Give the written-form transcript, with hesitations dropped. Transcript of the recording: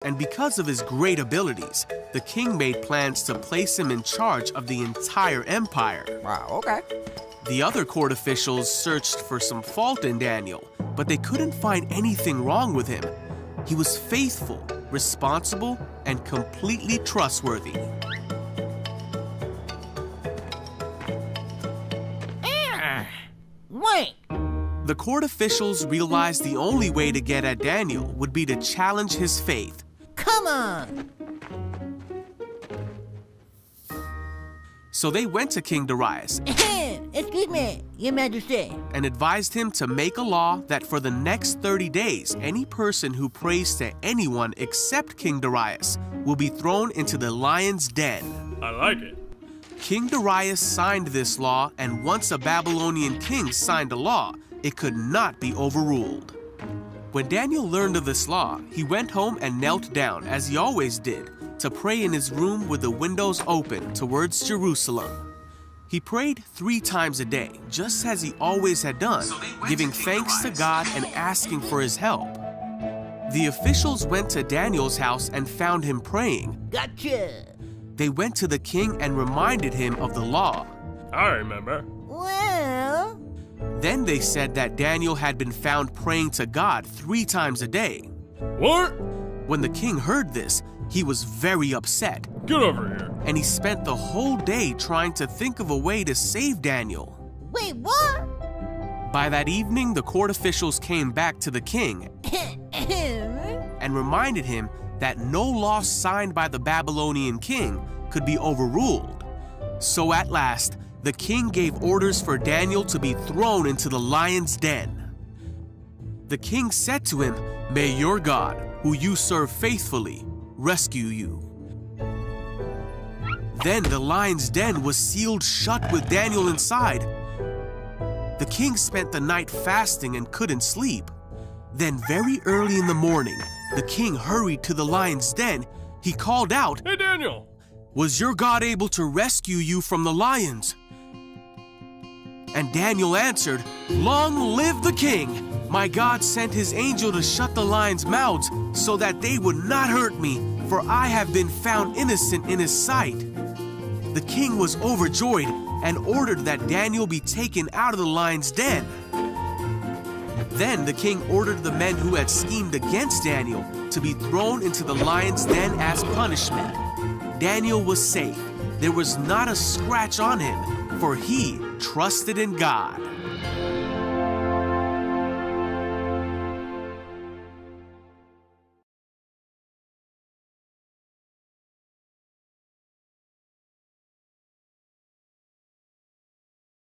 And because of his great abilities, the king made plans to place him in charge of the entire empire. Wow, okay. The other court officials searched for some fault in Daniel, but they couldn't find anything wrong with him. He was faithful, responsible, and completely trustworthy. Wait. The court officials realized the only way to get at Daniel would be to challenge his faith. Come on. So they went to King Darius Excuse me, Your Majesty. and advised him to make a law that for the next 30 days, any person who prays to anyone except King Darius will be thrown into the lion's den. I like it. King Darius signed this law, and once a Babylonian king signed a law, it could not be overruled. When Daniel learned of this law, he went home and knelt down, as he always did, to pray in his room with the windows open towards Jerusalem. He prayed 3 times a day, just as he always had done, giving thanks to God and asking for his help. The officials went to Daniel's house and found him praying. Gotcha. They went to the king and reminded him of the law. I remember. Well... Then they said that Daniel had been found praying to God 3 times a day. What? When the king heard this, he was very upset, Get over here. and he spent the whole day trying to think of a way to save Daniel. Wait, what? By that evening, the court officials came back to the king and reminded him that no law signed by the Babylonian king could be overruled. So at last, the king gave orders for Daniel to be thrown into the lion's den. The king said to him, "May your God, who you serve faithfully, rescue you." Then the lion's den was sealed shut with Daniel inside. The king spent the night fasting and couldn't sleep. Then very early in the morning, the king hurried to the lion's den. He called out, Hey, Daniel. "Was your God able to rescue you from the lions?" And Daniel answered, "Long live the king! My God sent his angel to shut the lions' mouths so that they would not hurt me, for I have been found innocent in his sight." The king was overjoyed and ordered that Daniel be taken out of the lion's den. Then the king ordered the men who had schemed against Daniel to be thrown into the lion's den as punishment. Daniel was safe. There was not a scratch on him, for he trusted in God.